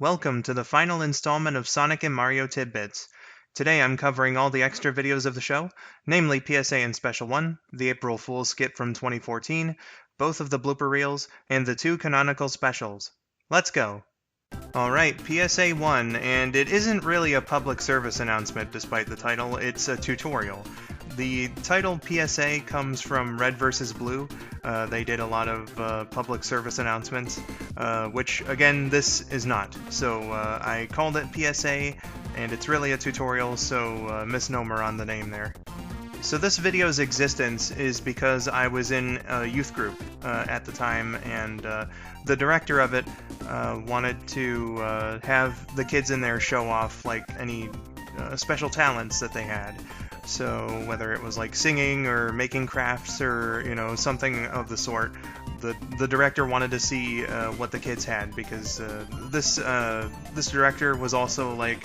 Welcome to the final installment of Sonic and Mario Tidbits. Today I'm covering all the extra videos of the show, namely PSA and Special 1, the April Fool's skit from 2014, both of the blooper reels, and the 2 canonical specials. Let's go! Alright, PSA 1, and it isn't really a public service announcement despite the title, it's a tutorial. The title PSA comes from Red vs. Blue. They did a lot of public service announcements, which, again, this is not. So I called it PSA, and it's really a tutorial, so misnomer on the name there. So this video's existence is because I was in a youth group at the time, and the director of it wanted to have the kids in there show off like any special talents that they had. So whether it was like singing or making crafts or, you know, something of the sort, the director wanted to see what the kids had, because this director was also like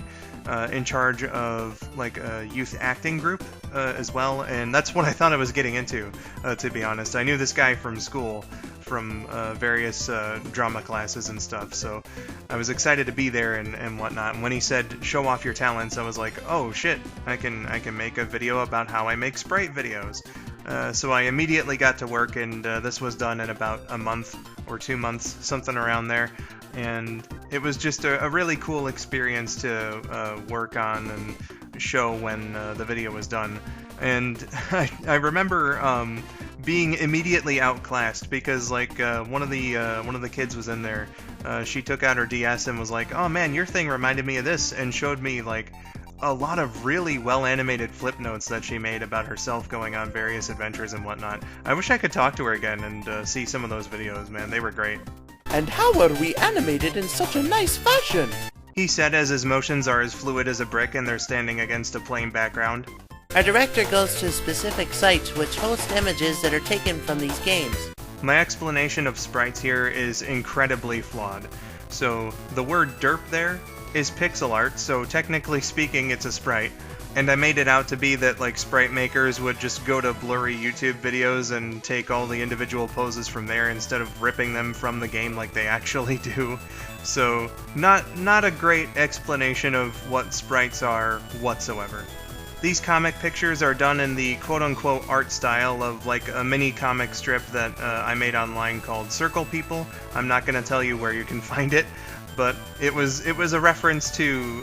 in charge of like a youth acting group as well, and that's what I thought I was getting into, to be honest. I knew this guy from school, from various drama classes and stuff, so I was excited to be there and whatnot. And when he said show off your talents, I was like, oh shit, I can make a video about how I make sprite videos. So I immediately got to work, and this was done in about a month or 2 months, something around there. And it was just a really cool experience to work on and show when the video was done. And I remember being immediately outclassed, because like one of the kids was in there. She took out her DS and was like, "Oh man, your thing reminded me of this," and showed me like a lot of really well-animated flip notes that she made about herself going on various adventures and whatnot. I wish I could talk to her again and see some of those videos, man. They were great. And how are we animated in such a nice fashion? He said, as his motions are as fluid as a brick and they're standing against a plain background. Our director goes to specific sites which host images that are taken from these games. My explanation of sprites here is incredibly flawed. So, the word derp there is pixel art, so technically speaking it's a sprite. And I made it out to be that like sprite makers would just go to blurry YouTube videos and take all the individual poses from there instead of ripping them from the game like they actually do. So, not a great explanation of what sprites are whatsoever. These comic pictures are done in the quote-unquote art style of like a mini comic strip that I made online called Circle People. I'm not going to tell you where you can find it, but it was a reference to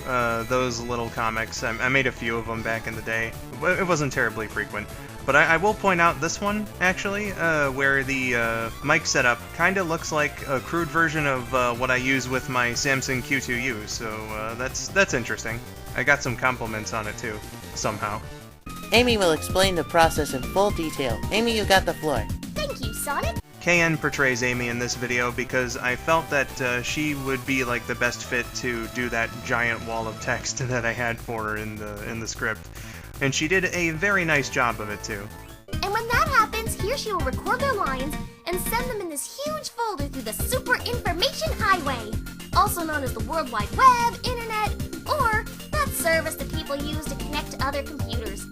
those little comics. I made a few of them back in the day. It wasn't terribly frequent. But I will point out this one, actually, where the mic setup kind of looks like a crude version of what I use with my Samsung Q2U, so that's interesting. I got some compliments on it too, somehow. Amy will explain the process in full detail. Amy, you got the floor. Thank you, Sonic. KN portrays Amy in this video because I felt that she would be like the best fit to do that giant wall of text that I had for her in the script. And she did a very nice job of it too. And when that happens, he or she will record their lines and send them in this huge folder through the Super Information Highway, also known as the World Wide Web, Internet, or that service that people use to connect to other computers.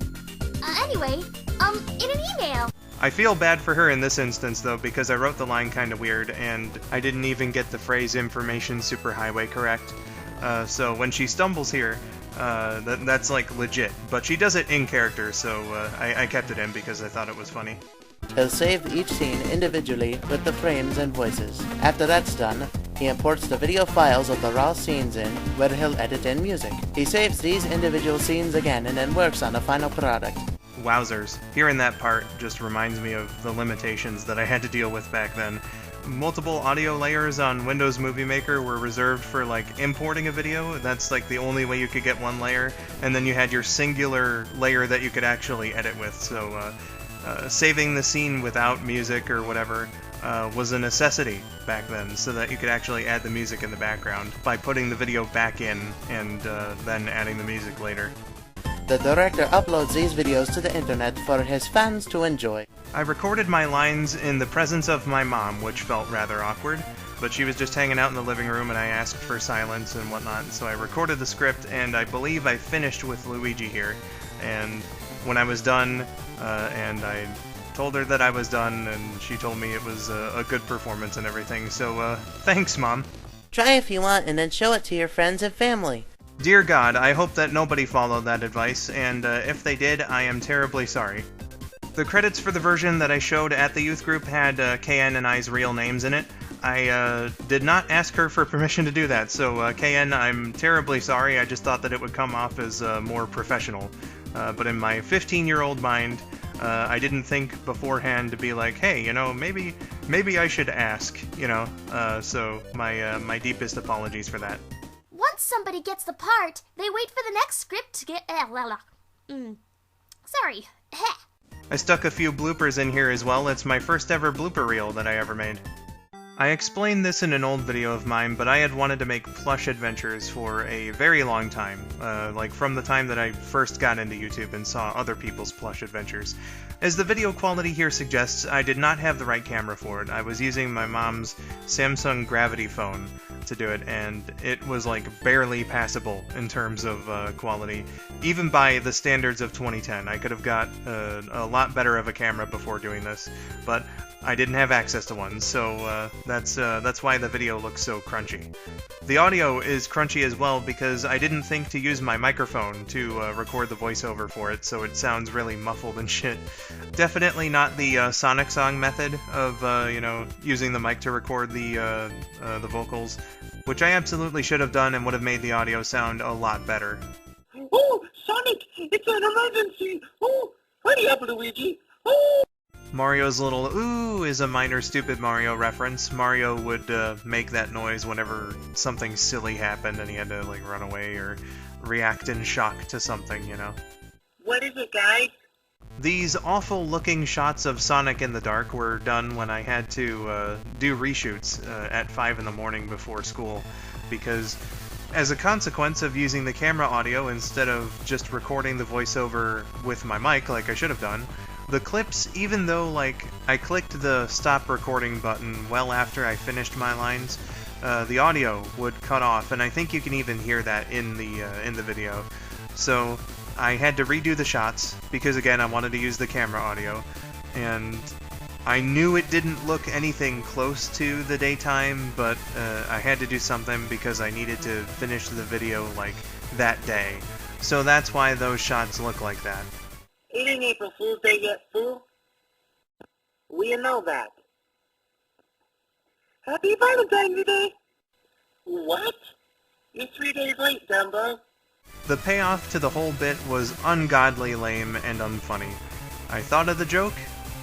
Anyway, in an email. I feel bad for her in this instance though, because I wrote the line kinda weird and I didn't even get the phrase information superhighway correct. So when she stumbles here, that's like legit, but she does it in character, so I kept it in because I thought it was funny. He'll save each scene individually with the frames and voices. After that's done, he imports the video files of the raw scenes in, where he'll edit in music. He saves these individual scenes again and then works on the final product. Wowzers. Hearing that part just reminds me of the limitations that I had to deal with back then. Multiple audio layers on Windows Movie Maker were reserved for like importing a video. That's like the only way you could get one layer, and then you had your singular layer that you could actually edit with. So saving the scene without music or whatever was a necessity back then, so that you could actually add the music in the background by putting the video back in and then adding the music later. The director uploads these videos to the internet for his fans to enjoy. I recorded my lines in the presence of my mom, which felt rather awkward, but she was just hanging out in the living room and I asked for silence and whatnot, so I recorded the script and I believe I finished with Luigi here. And when I was done, and I told her that I was done, and she told me it was a good performance and everything, so thanks, Mom. Try if you want and then show it to your friends and family. Dear God, I hope that nobody followed that advice, and if they did, I am terribly sorry. The credits for the version that I showed at the youth group had KN and I's real names in it. I did not ask her for permission to do that, so KN, I'm terribly sorry. I just thought that it would come off as more professional. But in my 15-year-old mind, I didn't think beforehand to be like, hey, you know, maybe I should ask, you know. So my deepest apologies for that. Once somebody gets the part, they wait for the next script to get... Sorry. I stuck a few bloopers in here as well. It's my first ever blooper reel that I ever made. I explained this in an old video of mine, but I had wanted to make plush adventures for a very long time, like from the time that I first got into YouTube and saw other people's plush adventures. As the video quality here suggests, I did not have the right camera for it. I was using my mom's Samsung Gravity phone to do it, and it was like barely passable in terms of quality, even by the standards of 2010. I could have got a lot better of a camera before doing this, but I didn't have access to one, so that's why the video looks so crunchy. The audio is crunchy as well because I didn't think to use my microphone to record the voiceover for it, so it sounds really muffled and shit. Definitely not the Sonic Song method of, you know, using the mic to record the vocals, which I absolutely should have done and would have made the audio sound a lot better. Oh, Sonic! It's an emergency! Oh, hurry up, Luigi! Oh! Mario's little ooh is a minor Stupid Mario reference. Mario would make that noise whenever something silly happened and he had to like run away or react in shock to something, you know. What is it, guys? These awful looking shots of Sonic in the dark were done when I had to do reshoots at 5 in the morning before school, because as a consequence of using the camera audio instead of just recording the voiceover with my mic like I should have done, the clips, even though like I clicked the stop recording button well after I finished my lines, the audio would cut off, and I think you can even hear that in the video. So I had to redo the shots because again I wanted to use the camera audio, and I knew it didn't look anything close to the daytime, but I had to do something because I needed to finish the video like that day. So that's why those shots look like that. It ain't April Fool's Day yet, fool. We know that. Happy Valentine's Day! What? You're 3 days late, Dumbo. The payoff to the whole bit was ungodly lame and unfunny. I thought of the joke,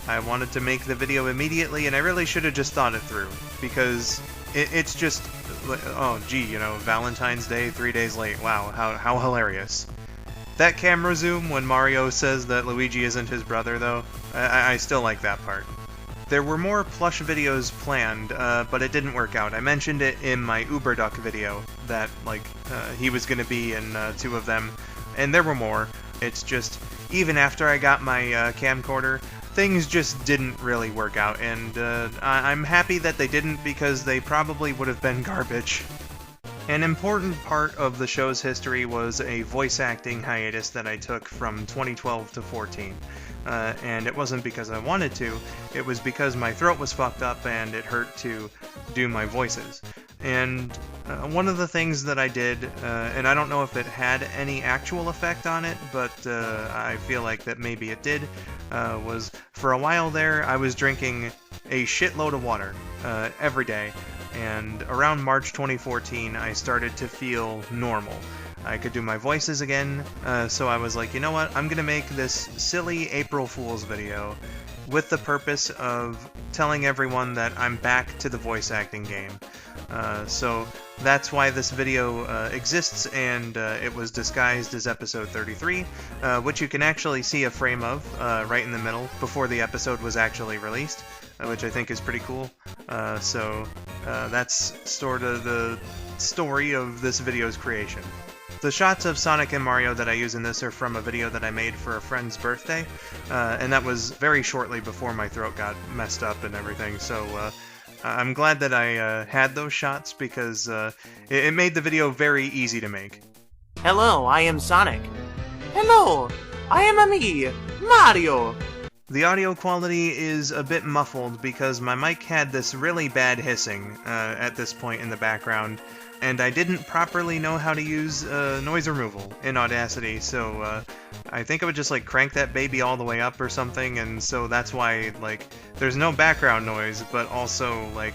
I wanted to make the video immediately, and I really should have just thought it through, because it's just, oh gee, you know, Valentine's Day, 3 days late, wow, how hilarious. That camera zoom when Mario says that Luigi isn't his brother, though, I still like that part. There were more plush videos planned, but it didn't work out. I mentioned it in my Uberduck video, that, like, he was going to be in 2 of them, and there were more. It's just, even after I got my camcorder, things just didn't really work out, and I'm happy that they didn't because they probably would have been garbage. An important part of the show's history was a voice acting hiatus that I took from 2012 to 14. And it wasn't because I wanted to, it was because my throat was fucked up and it hurt to do my voices. And one of the things that I did, and I don't know if it had any actual effect on it, but I feel like that maybe it did, was for a while there I was drinking a shitload of water every day. And around March 2014, I started to feel normal. I could do my voices again, so I was like, you know what, I'm gonna make this silly April Fool's video with the purpose of telling everyone that I'm back to the voice acting game. So that's why this video exists, and it was disguised as episode 33, which you can actually see a frame of right in the middle before the episode was actually released, which I think is pretty cool. So that's sort of the story of this video's creation. The shots of Sonic and Mario that I use in this are from a video that I made for a friend's birthday, and that was very shortly before my throat got messed up and everything, so I'm glad that I had those shots because it made the video very easy to make. Hello, I am Sonic. Hello, I am me, Mario. The audio quality is a bit muffled because my mic had this really bad hissing at this point in the background, and I didn't properly know how to use noise removal in Audacity, so I think I would just like crank that baby all the way up or something, and so that's why like there's no background noise, but also like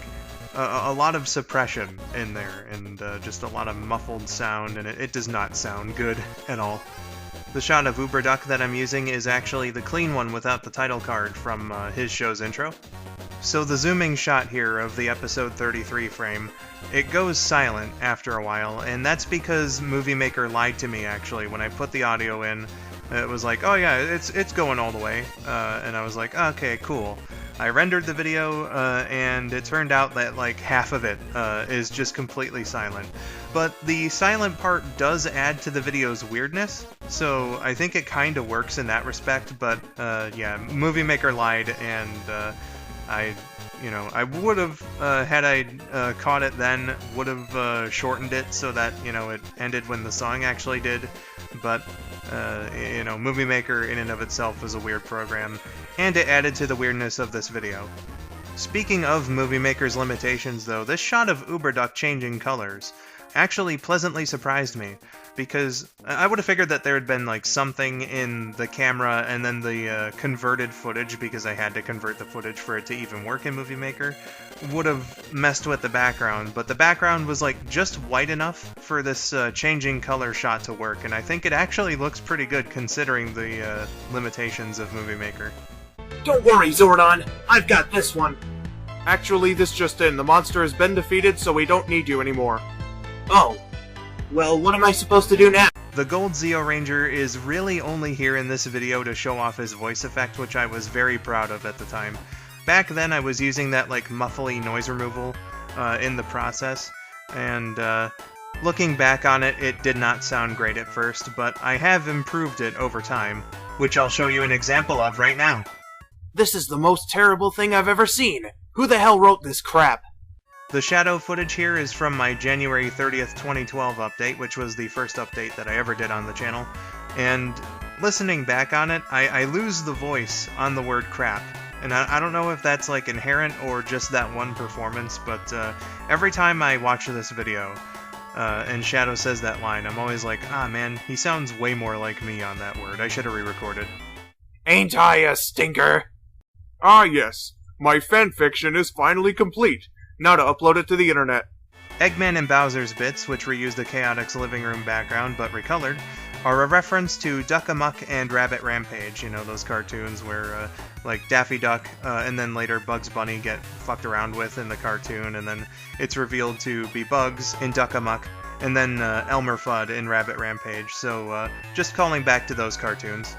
a lot of suppression in there, and just a lot of muffled sound, and it does not sound good at all. The shot of Uberduck that I'm using is actually the clean one without the title card from his show's intro. So the zooming shot here of the episode 33 frame, it goes silent after a while, and that's because Movie Maker lied to me actually. When I put the audio in, it was like, oh yeah, it's going all the way, and I was like, okay, cool. I rendered the video, and it turned out that like half of it is just completely silent. But the silent part does add to the video's weirdness, so I think it kind of works in that respect, but yeah, Movie Maker lied, and I would have, had I caught it then, would have shortened it so that, it ended when the song actually did, but, Movie Maker in and of itself was a weird program, and it added to the weirdness of this video. Speaking of Movie Maker's limitations, though, this shot of Uberduck changing colors actually pleasantly surprised me, because I would have figured that there had been like something in the camera and then the converted footage, because I had to convert the footage for it to even work in Movie Maker, would have messed with the background, but the background was like just white enough for this changing color shot to work, and I think it actually looks pretty good considering the limitations of Movie Maker. Don't worry, Zordon, I've got this one. Actually, this just in. The monster has been defeated, so we don't need you anymore. Oh. Well, what am I supposed to do now? The Gold Zeo Ranger is really only here in this video to show off his voice effect, which I was very proud of at the time. Back then I was using that like muffly noise removal in the process, and looking back on it, it did not sound great at first, but I have improved it over time, which I'll show you an example of right now. This is the most terrible thing I've ever seen! Who the hell wrote this crap? The shadow footage here is from my January 30th, 2012 update, which was the first update that I ever did on the channel, and listening back on it, I lose the voice on the word crap. And I don't know if that's like inherent or just that one performance, but every time I watch this video and Shadow says that line, I'm always like, ah man, he sounds way more like me on that word. I should have re-recorded. Ain't I a stinker? Ah yes, my fanfiction is finally complete. Now to upload it to the internet. Eggman and Bowser's bits, which reuse the Chaotix living room background but recolored, are a reference to Duck Amuck and Rabbit Rampage, those cartoons where, like, Daffy Duck and then later Bugs Bunny get fucked around with in the cartoon, and then it's revealed to be Bugs in Duck Amuck, and then Elmer Fudd in Rabbit Rampage, so just calling back to those cartoons.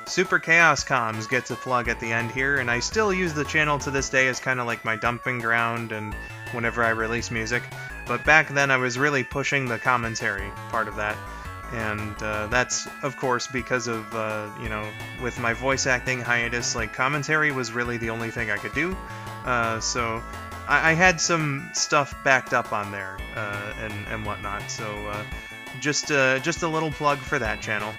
Super Chaos Comms gets a plug at the end here, and I still use the channel to this day as kind of like my dumping ground and whenever I release music, but back then I was really pushing the commentary part of that, and that's, of course, because of, with my voice acting hiatus, like, commentary was really the only thing I could do, so I had some stuff backed up on there, and whatnot, so just a little plug for that channel.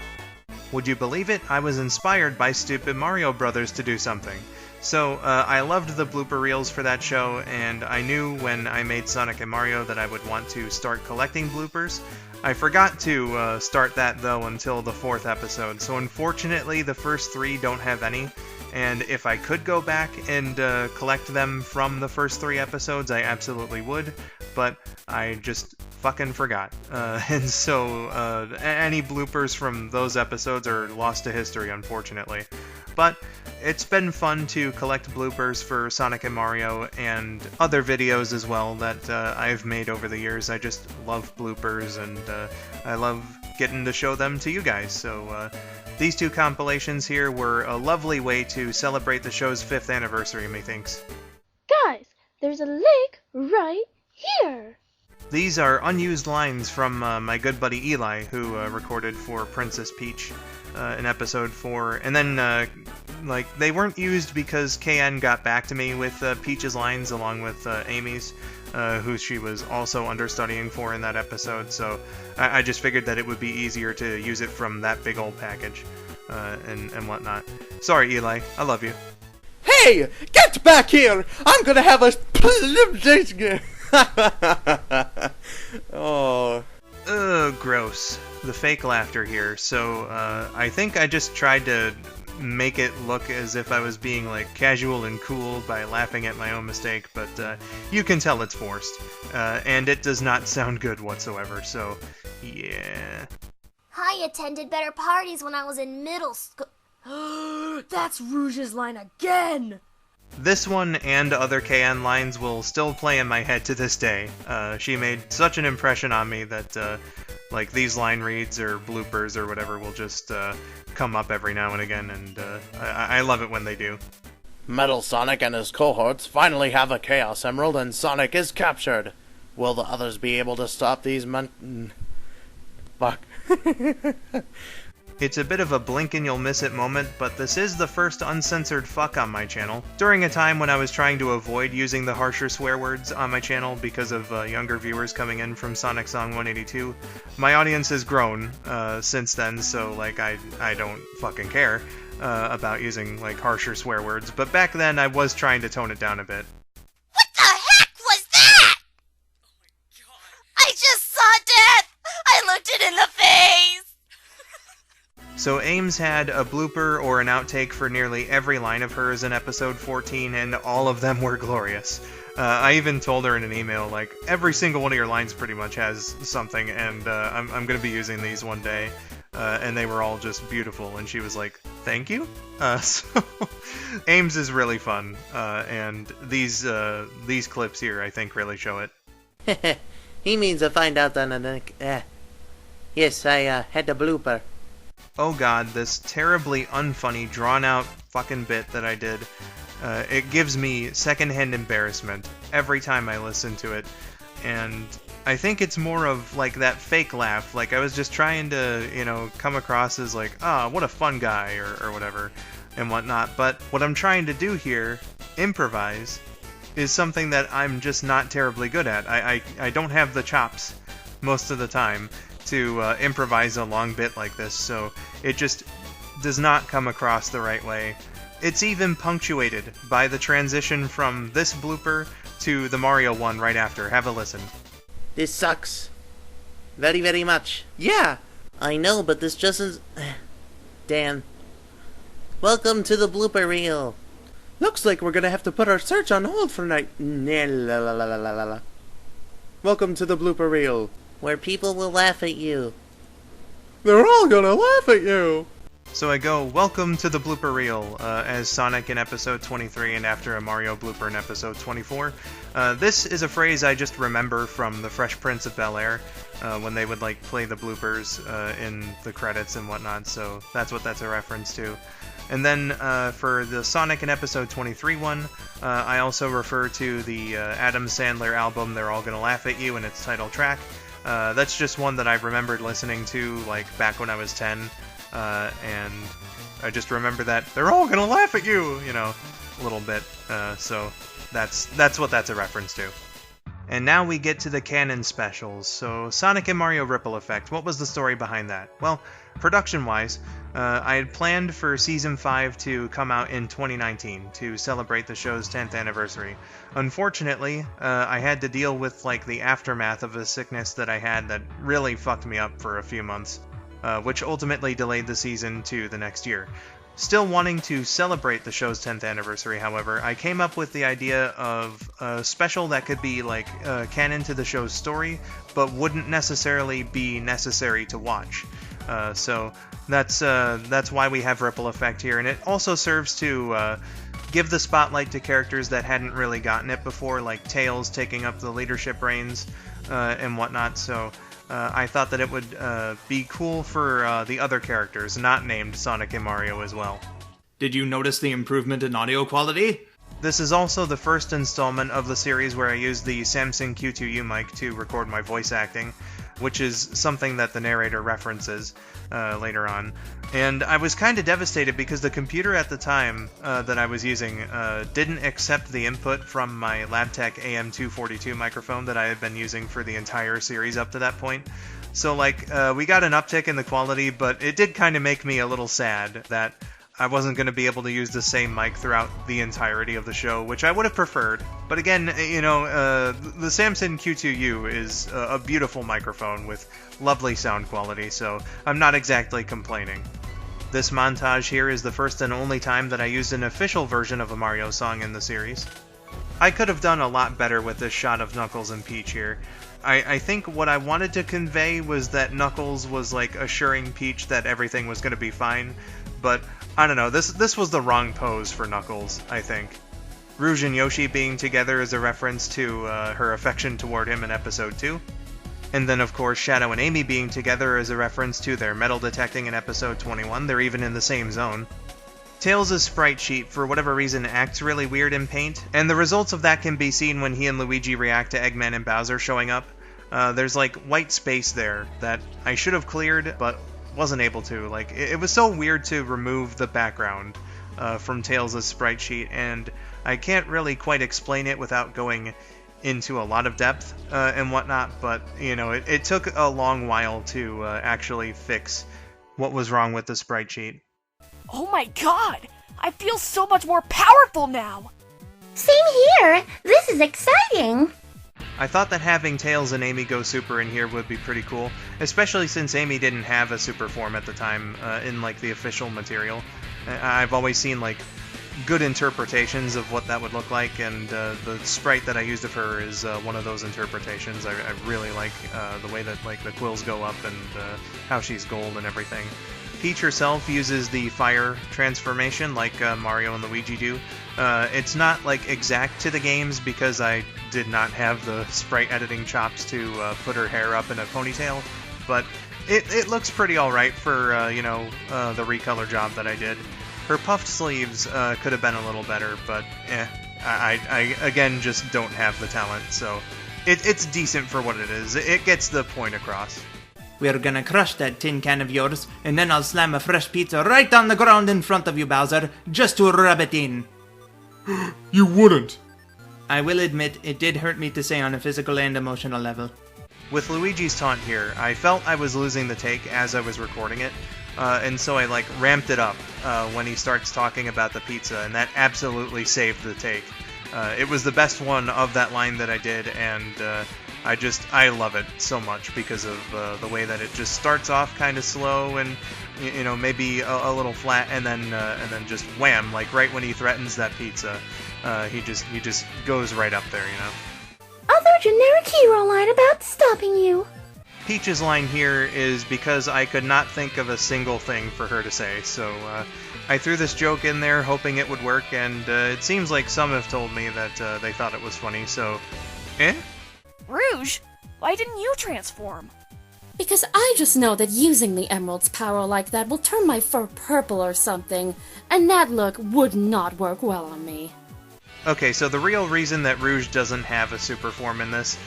Would you believe it? I was inspired by Stupid Mario Brothers to do something. So, I loved the blooper reels for that show, and I knew when I made Sonic and Mario that I would want to start collecting bloopers. I forgot to start that, though, until the 4th episode, so unfortunately the first 3 don't have any, and if I could go back and collect them from the first 3 episodes, I absolutely would, but I just fucking forgot. And so any bloopers from those episodes are lost to history, unfortunately. But it's been fun to collect bloopers for Sonic and Mario and other videos as well that I've made over the years. I just love bloopers, and I love getting to show them to you guys. So these 2 compilations here were a lovely way to celebrate the show's 5th anniversary, methinks. Guys, there's a lake right here! These are unused lines from my good buddy Eli, who recorded for Princess Peach in episode 4, and then, they weren't used because KN got back to me with Peach's lines along with Amy's, who she was also understudying for in that episode, so I just figured that it would be easier to use it from that big old package. and whatnot. Sorry, Eli. I love you. Hey, get back here! I'm gonna have a... Oh. Ugh, gross. The fake laughter here. So, I think I just tried to make it look as if I was being, like, casual and cool by laughing at my own mistake, but you can tell it's forced. And it does not sound good whatsoever, so, yeah. I attended better parties when I was in middle school. That's Rouge's line again! This one and other KN lines will still play in my head to this day. She made such an impression on me that, like, these line reads or bloopers or whatever will just come up every now and again, and I love it when they do. Metal Sonic and his cohorts finally have a Chaos Emerald and Sonic is captured. Will the others be able to stop these Fuck. It's a bit of a blink and you'll miss it moment, but this is the first uncensored fuck on my channel. During a time when I was trying to avoid using the harsher swear words on my channel because of younger viewers coming in from Sonic Song 182, my audience has grown since then, so like I don't fucking care about using like harsher swear words, but back then I was trying to tone it down a bit. What the heck was that? Oh my god. I just saw death! I looked it in the face! So Ames had a blooper or an outtake for nearly every line of hers in episode 14, and all of them were glorious. I even told her in an email, like, every single one of your lines pretty much has something, and I'm going to be using these one day. And they were all just beautiful, and she was like, thank you? So Ames is really fun, and these clips here, I think, really show it. He means to find out on Yes, I had the blooper. Oh god, this terribly unfunny, drawn-out fucking bit that I did. It gives me secondhand embarrassment every time I listen to it, and I think it's more of, like, that fake laugh. Like, I was just trying to, you know, come across as, like, ah, what a fun guy, or whatever, and whatnot. But what I'm trying to do here, improvise, is something that I'm just not terribly good at. I don't have the chops most of the time to improvise a long bit like this, so it just does not come across the right way. It's even punctuated by the transition from this blooper to the Mario one right after. Have a listen. This sucks. Very, very much. Yeah, I know, but this just is... Damn. Welcome to the blooper reel. Looks like we're gonna have to put our search on hold for night. Welcome to the blooper reel, where people will laugh at you. They're all gonna laugh at you! So I go, welcome to the blooper reel, as Sonic in episode 23 and after a Mario blooper in episode 24. This is a phrase I just remember from the Fresh Prince of Bel-Air, when they would like play the bloopers in the credits and whatnot, so that's what that's a reference to. And then for the Sonic in episode 23 one, I also refer to the Adam Sandler album They're All Gonna Laugh at You and its title track. That's just one that I remembered listening to like back when I was 10, and I just remember that they're all gonna laugh at you, you know, a little bit. So that's what that's a reference to. And now we get to the canon specials. So Sonic and Mario Ripple Effect, what was the story behind that? Well, production-wise, I had planned for Season 5 to come out in 2019 to celebrate the show's 10th anniversary. Unfortunately, I had to deal with like the aftermath of a sickness that I had that really fucked me up for a few months, which ultimately delayed the season to the next year. Still wanting to celebrate the show's 10th anniversary, however, I came up with the idea of a special that could be like canon to the show's story, but wouldn't necessarily be necessary to watch. So that's why we have Ripple Effect here, and it also serves to give the spotlight to characters that hadn't really gotten it before, like Tails taking up the leadership reins and whatnot. So I thought that it would be cool for the other characters not named Sonic and Mario as well. Did you notice the improvement in audio quality? This is also the first installment of the series where I used the Samsung Q2U mic to record my voice acting, which is something that the narrator references later on. And I was kind of devastated because the computer at the time that I was using didn't accept the input from my Labtech AM242 microphone that I had been using for the entire series up to that point. So, like, we got an uptick in the quality, but it did kind of make me a little sad that I wasn't going to be able to use the same mic throughout the entirety of the show, which I would have preferred. But again, you know, the Samson Q2U is a beautiful microphone with lovely sound quality, so I'm not exactly complaining. This montage here is the first and only time that I used an official version of a Mario song in the series. I could have done a lot better with this shot of Knuckles and Peach here. I think what I wanted to convey was that Knuckles was like assuring Peach that everything was going to be fine, but I don't know, this was the wrong pose for Knuckles, I think. Rouge and Yoshi being together is a reference to her affection toward him in episode 2. And then, of course, Shadow and Amy being together is a reference to their metal detecting in episode 21. They're even in the same zone. Tails' sprite sheet, for whatever reason, acts really weird in paint, and the results of that can be seen when he and Luigi react to Eggman and Bowser showing up. There's, like, white space there that I should have cleared, but wasn't able to. Like, it was so weird to remove the background from Tails' sprite sheet, and I can't really quite explain it without going into a lot of depth and whatnot, but, you know, it took a long while to actually fix what was wrong with the sprite sheet. Oh my god! I feel so much more powerful now! Same here! This is exciting! I thought that having Tails and Amy go super in here would be pretty cool, especially since Amy didn't have a super form at the time in, like, the official material. I've always seen, like, good interpretations of what that would look like, and the sprite that I used of her is one of those interpretations. I really like the way that, like, the quills go up and how she's gold and everything. Peach herself uses the fire transformation like Mario and Luigi do. It's not, like, exact to the games because I did not have the sprite editing chops to put her hair up in a ponytail, but it looks pretty alright for, you know, the recolor job that I did. Her puffed sleeves could have been a little better, but I again just don't have the talent, so it's decent for what it is. It gets the point across. We're gonna crush that tin can of yours, and then I'll slam a fresh pizza right on the ground in front of you, Bowser, just to rub it in. You wouldn't. I will admit, it did hurt me to say on a physical and emotional level. With Luigi's taunt here, I felt I was losing the take as I was recording it, and so I, like, ramped it up when he starts talking about the pizza, and that absolutely saved the take. It was the best one of that line that I did, and I love it so much because of the way that it just starts off kind of slow and, you know, maybe a little flat, and then just wham, like right when he threatens that pizza, he just goes right up there, you know. Other generic hero line about stopping you. Peach's line here is because I could not think of a single thing for her to say, so I threw this joke in there hoping it would work, and it seems like some have told me that they thought it was funny, so Rouge, why didn't you transform? Because I just know that using the emerald's power like that will turn my fur purple or something, and that look would not work well on me. Okay, so the real reason that Rouge doesn't have a super form in this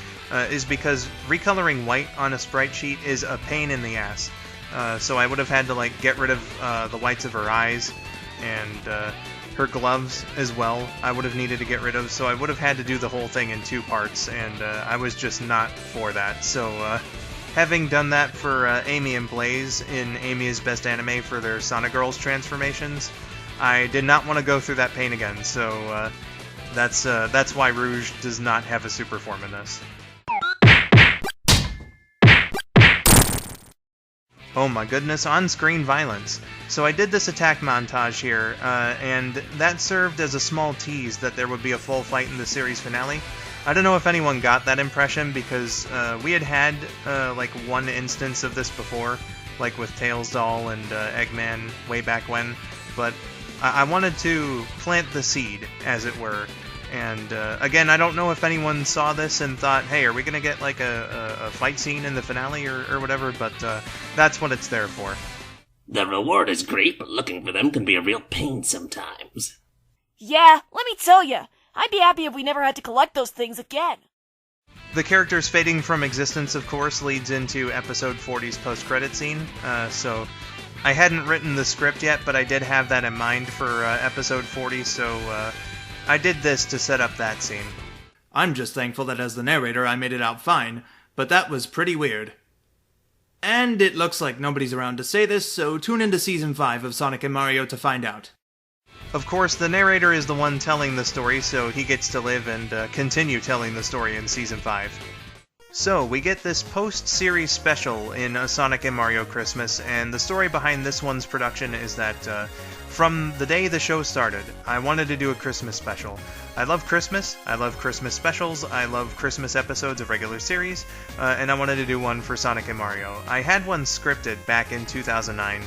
is because recoloring white on a sprite sheet is a pain in the ass. So I would have had to, like, get rid of the whites of her eyes and her gloves as well. I would have needed to get rid of, so I would have had to do the whole thing in 2 parts, and I was just not for that. So having done that for Amy and Blaze in Amy's Best Anime for their Sonic Girls transformations, I did not want to go through that pain again. So that's why Rouge does not have a super form in this. Oh my goodness, on-screen violence. So I did this attack montage here, and that served as a small tease that there would be a full fight in the series finale. I don't know if anyone got that impression, because we had like one instance of this before, like with Tails Doll and Eggman way back when, but I wanted to plant the seed, as it were. And again, I don't know if anyone saw this and thought, hey, are we going to get like a fight scene in the finale or whatever, but that's what it's there for. The reward is great, but looking for them can be a real pain sometimes. Yeah, let me tell ya, I'd be happy if we never had to collect those things again. The characters fading from existence, of course, leads into episode 40's post-credit scene, so I hadn't written the script yet, but I did have that in mind for episode 40, so I did this to set up that scene. I'm just thankful that as the narrator I made it out fine, but that was pretty weird. And it looks like nobody's around to say this, so tune into Season 5 of Sonic and Mario to find out. Of course, the narrator is the one telling the story, so he gets to live and continue telling the story in Season 5. So, we get this post-series special in A Sonic and Mario Christmas, and the story behind this one's production is that from the day the show started, I wanted to do a Christmas special. I love Christmas specials, I love Christmas episodes of regular series, and I wanted to do one for Sonic and Mario. I had one scripted back in 2009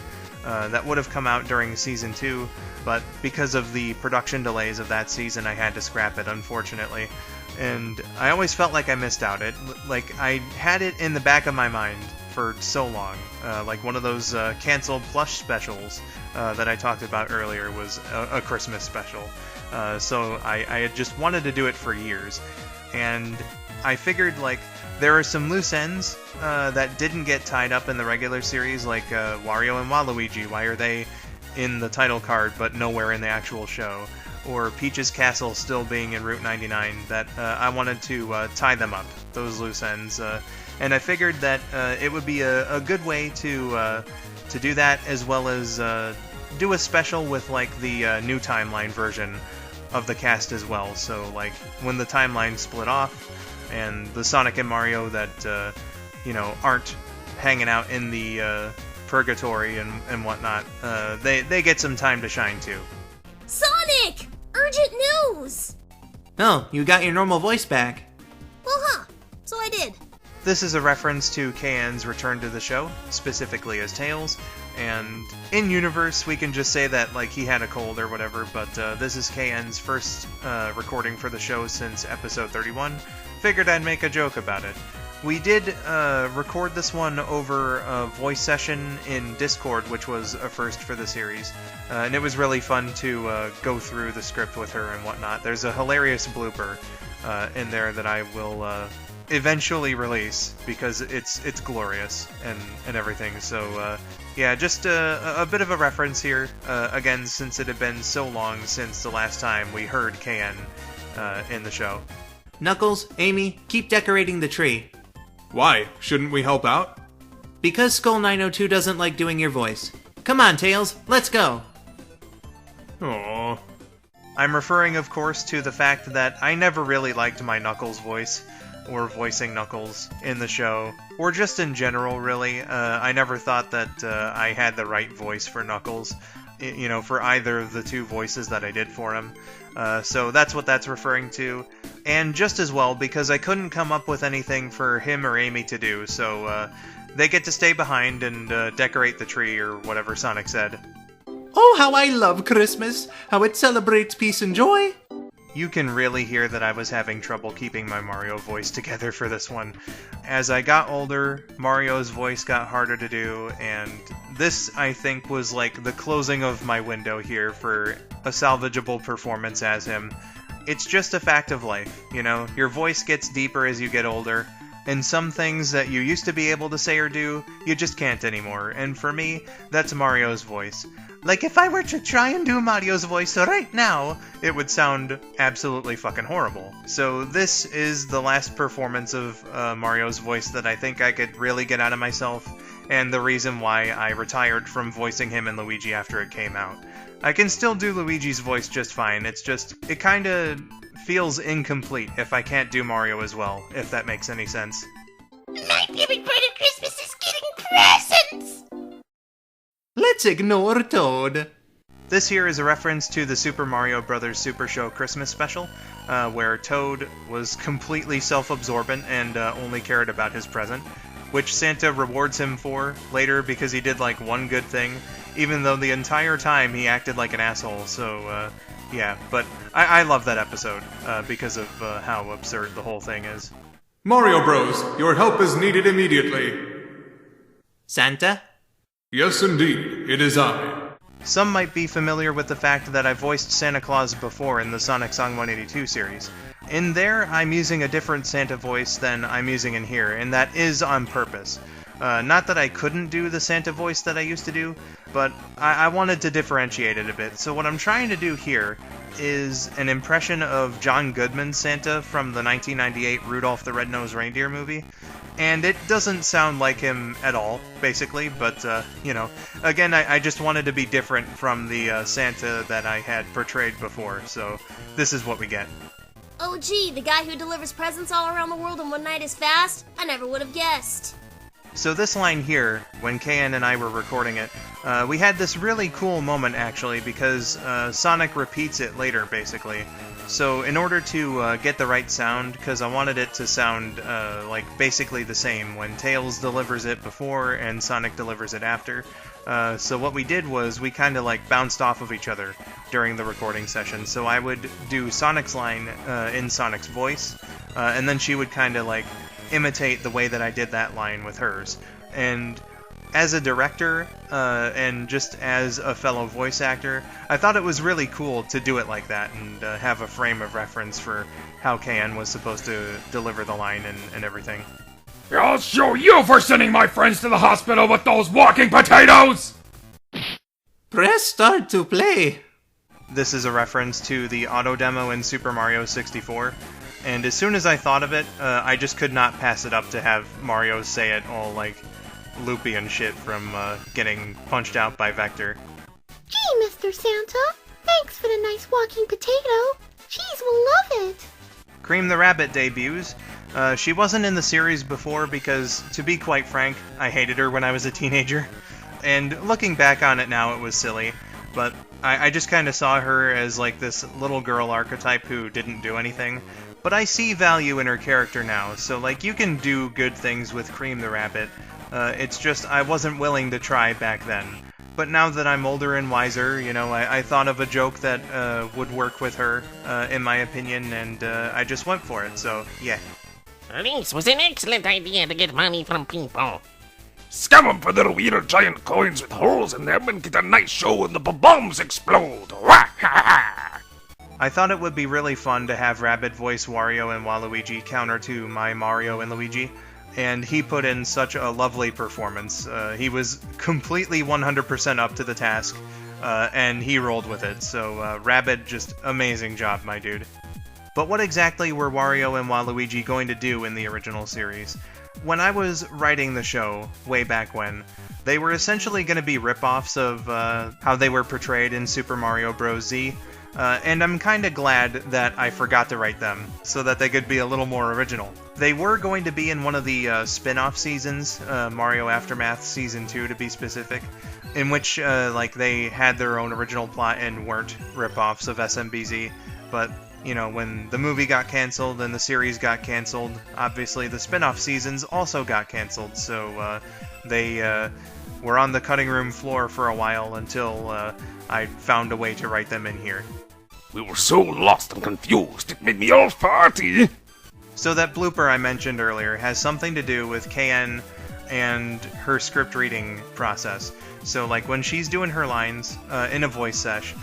that would have come out during Season 2, but because of the production delays of that season, I had to scrap it, unfortunately. And I always felt like I missed out. Like, I had it in the back of my mind for so long. Like one of those canceled plush specials that I talked about earlier was a Christmas special. So I had just wanted to do it for years. And I figured, like, there are some loose ends that didn't get tied up in the regular series, like Wario and Waluigi. Why are they in the title card but nowhere in the actual show? Or Peach's Castle still being in Route 99, that I wanted to tie them up, those loose ends. And I figured that it would be a good way to do that, as well as do a special with, like, the new timeline version of the cast as well. So, like, when the timeline split off, and the Sonic and Mario that, aren't hanging out in the purgatory and whatnot, they get some time to shine too. Sonic! Urgent news! Oh, you got your normal voice back. Well, so I did. This is a reference to KN's return to the show, specifically as Tails, and in universe we can just say that, like, he had a cold or whatever, but this is KN's first recording for the show since episode 31. Figured I'd make a joke about it. We did record this one over a voice session in Discord, which was a first for the series, and it was really fun to go through the script with her and whatnot. There's a hilarious blooper in there that I will eventually release, because it's glorious and everything. So yeah, just a bit of a reference here, again, since it had been so long since the last time we heard KN in the show. Knuckles, Amy, keep decorating the tree. Why? Shouldn't we help out? Because Skull 902 doesn't like doing your voice. Come on, Tails, let's go! Aww. I'm referring, of course, to the fact that I never really liked my Knuckles voice, or voicing Knuckles in the show, or just in general, really. I never thought that I had the right voice for Knuckles, for either of the two voices that I did for him. So that's what that's referring to. And just as well, because I couldn't come up with anything for him or Amy to do, so they get to stay behind and decorate the tree, or whatever Sonic said. Oh, how I love Christmas! How it celebrates peace and joy! You can really hear that I was having trouble keeping my Mario voice together for this one. As I got older, Mario's voice got harder to do, and this, I think, was like the closing of my window here for a salvageable performance as him. It's just a fact of life, your voice gets deeper as you get older, and some things that you used to be able to say or do, you just can't anymore, and for me, that's Mario's voice. Like, if I were to try and do Mario's voice right now, it would sound absolutely fucking horrible. So this is the last performance of Mario's voice that I think I could really get out of myself, and the reason why I retired from voicing him in Luigi after it came out. I can still do Luigi's voice just fine, it's just, it kinda feels incomplete if I can't do Mario as well, if that makes any sense. My favorite part of Christmas is getting presents! Let's ignore Toad. This here is a reference to the Super Mario Bros. Super Show Christmas special, where Toad was completely self-absorbent and only cared about his present, which Santa rewards him for later because he did, like, one good thing, even though the entire time he acted like an asshole. So, yeah, but I love that episode because of how absurd the whole thing is. Mario Bros., your help is needed immediately. Santa? Yes, indeed. It is I. Some might be familiar with the fact that I voiced Santa Claus before in the Sonic Song 182 series. In there, I'm using a different Santa voice than I'm using in here, and that is on purpose. Not that I couldn't do the Santa voice that I used to do, but I wanted to differentiate it a bit. So what I'm trying to do here is an impression of John Goodman's Santa from the 1998 Rudolph the Red-Nosed Reindeer movie. And it doesn't sound like him at all, basically, but, you know, again, I just wanted to be different from the Santa that I had portrayed before, so this is what we get. Oh gee, the guy who delivers presents all around the world in one night is fast? I never would have guessed. So this line here, when KN and I were recording it, we had this really cool moment, actually, because Sonic repeats it later, basically. So in order to get the right sound, because I wanted it to sound like basically the same when Tails delivers it before and Sonic delivers it after, so what we did was we kind of like bounced off of each other during the recording session. So I would do Sonic's line in Sonic's voice, and then she would kind of like imitate the way that I did that line with hers. And as a director, and just as a fellow voice actor, I thought it was really cool to do it like that and have a frame of reference for how KN was supposed to deliver the line and everything. I'll show you for sending my friends to the hospital with those walking potatoes! Press start to play! This is a reference to the auto demo in Super Mario 64, and as soon as I thought of it, I just could not pass it up to have Mario say it all like loopy and shit from getting punched out by Vector. Gee, Mr. Santa, thanks for the nice walking potato. Cheese will love it. Cream the Rabbit debuts. She wasn't in the series before because, to be quite frank, I hated her when I was a teenager. And looking back on it now, it was silly, but I just kind of saw her as like this little girl archetype who didn't do anything. But I see value in her character now, so like you can do good things with Cream the Rabbit. It's just I wasn't willing to try back then. But now that I'm older and wiser, you know, I thought of a joke that would work with her, in my opinion, and I just went for it, so yeah. This was an excellent idea to get money from people. Scam them for their weird giant coins with holes in them and get a nice show when the bombs explode! I thought it would be really fun to have Rabbit voice Wario and Waluigi counter to my Mario and Luigi. And he put in such a lovely performance. He was completely 100% up to the task, and he rolled with it. So, Rabbit, just amazing job, my dude. But what exactly were Wario and Waluigi going to do in the original series? When I was writing the show, way back when, they were essentially going to be rip-offs of how they were portrayed in Super Mario Bros. Z, and I'm kinda glad that I forgot to write them, so that they could be a little more original. They were going to be in one of the spin-off seasons, Mario Aftermath Season 2 to be specific, in which like they had their own original plot and weren't rip-offs of SMBZ, but you know, when the movie got cancelled and the series got cancelled, obviously the spin-off seasons also got cancelled, so they were on the cutting room floor for a while until I found a way to write them in here. We were so lost and confused, it made me all farty! So that blooper I mentioned earlier has something to do with KN and her script reading process. So like when she's doing her lines in a voice sesh,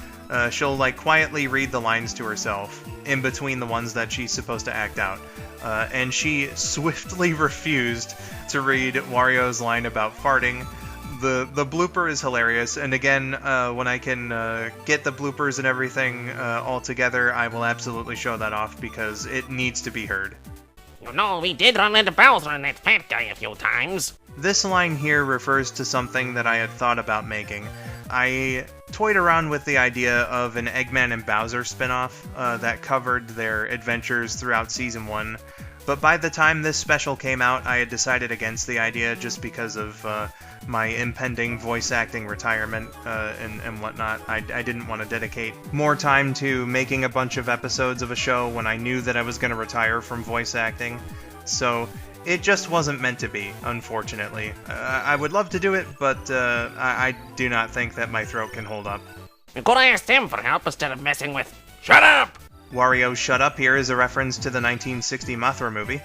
she'll like quietly read the lines to herself in between the ones that she's supposed to act out. And she swiftly refused to read Wario's line about farting. The blooper is hilarious, and again, when I can get the bloopers and everything all together, I will absolutely show that off because it needs to be heard. You know, we did run into Bowser and that fat guy a few times. This line here refers to something that I had thought about making. I toyed around with the idea of an Eggman and Bowser spinoff that covered their adventures throughout Season 1, but by the time this special came out, I had decided against the idea just because of my impending voice acting retirement and whatnot. I didn't want to dedicate more time to making a bunch of episodes of a show when I knew that I was going to retire from voice acting, so it just wasn't meant to be, unfortunately. I would love to do it, but I do not think that my throat can hold up. You could have asked him for help instead of messing with... Shut up! Wario's Shut Up here is a reference to the 1960 Mothra movie.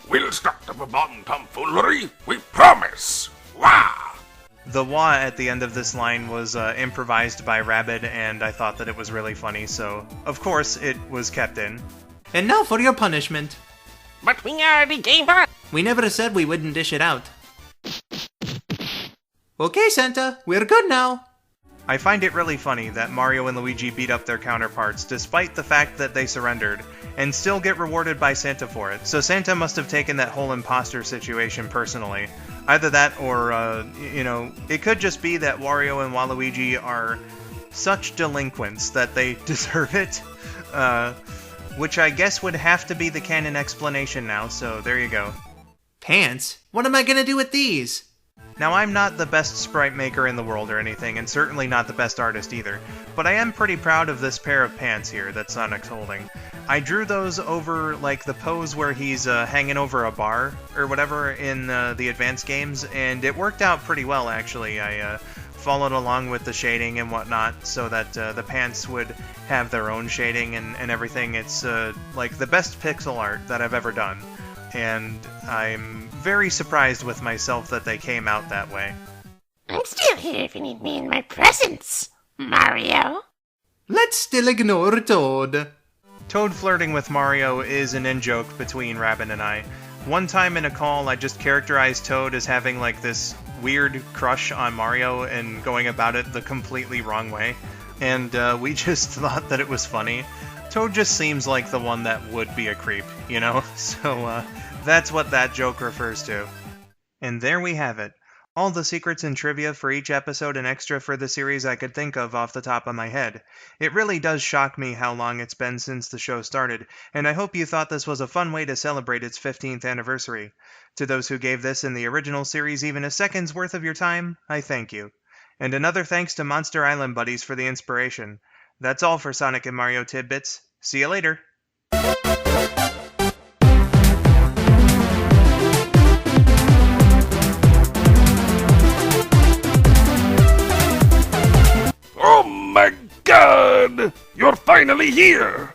We'll stop the bottom tomfoolery, we promise! Wah! The wah at the end of this line was improvised by Rabbit, and I thought that it was really funny, so of course it was kept in. And now for your punishment. But we already gave up! We never said we wouldn't dish it out. Okay, Santa, we're good now. I find it really funny that Mario and Luigi beat up their counterparts despite the fact that they surrendered, and still get rewarded by Santa for it. So Santa must have taken that whole imposter situation personally. Either that or, it could just be that Wario and Waluigi are such delinquents that they deserve it. Which I guess would have to be the canon explanation now, so there you go. Pants? What am I gonna do with these? Now, I'm not the best sprite maker in the world or anything, and certainly not the best artist either, but I am pretty proud of this pair of pants here that Sonic's holding. I drew those over, like, the pose where he's hanging over a bar, or whatever, in the advanced games, and it worked out pretty well, actually. I followed along with the shading and whatnot, so that the pants would have their own shading and everything. It's, like, the best pixel art that I've ever done, and I'm very surprised with myself that they came out that way. I'm still here if you need me in my presence, Mario. Let's still ignore Toad. Toad flirting with Mario is an in-joke between Rabbit and I. One time in a call, I just characterized Toad as having, like, this weird crush on Mario and going about it the completely wrong way. And we just thought that it was funny. Toad just seems like the one that would be a creep, you know? So, that's what that joke refers to. And there we have it. All the secrets and trivia for each episode and extra for the series I could think of off the top of my head. It really does shock me how long it's been since the show started, and I hope you thought this was a fun way to celebrate its 15th anniversary. To those who gave this and the original series even a second's worth of your time, I thank you. And another thanks to Monster Island Buddies for the inspiration. That's all for Sonic and Mario Tidbits. See you later! Oh my god! You're finally here!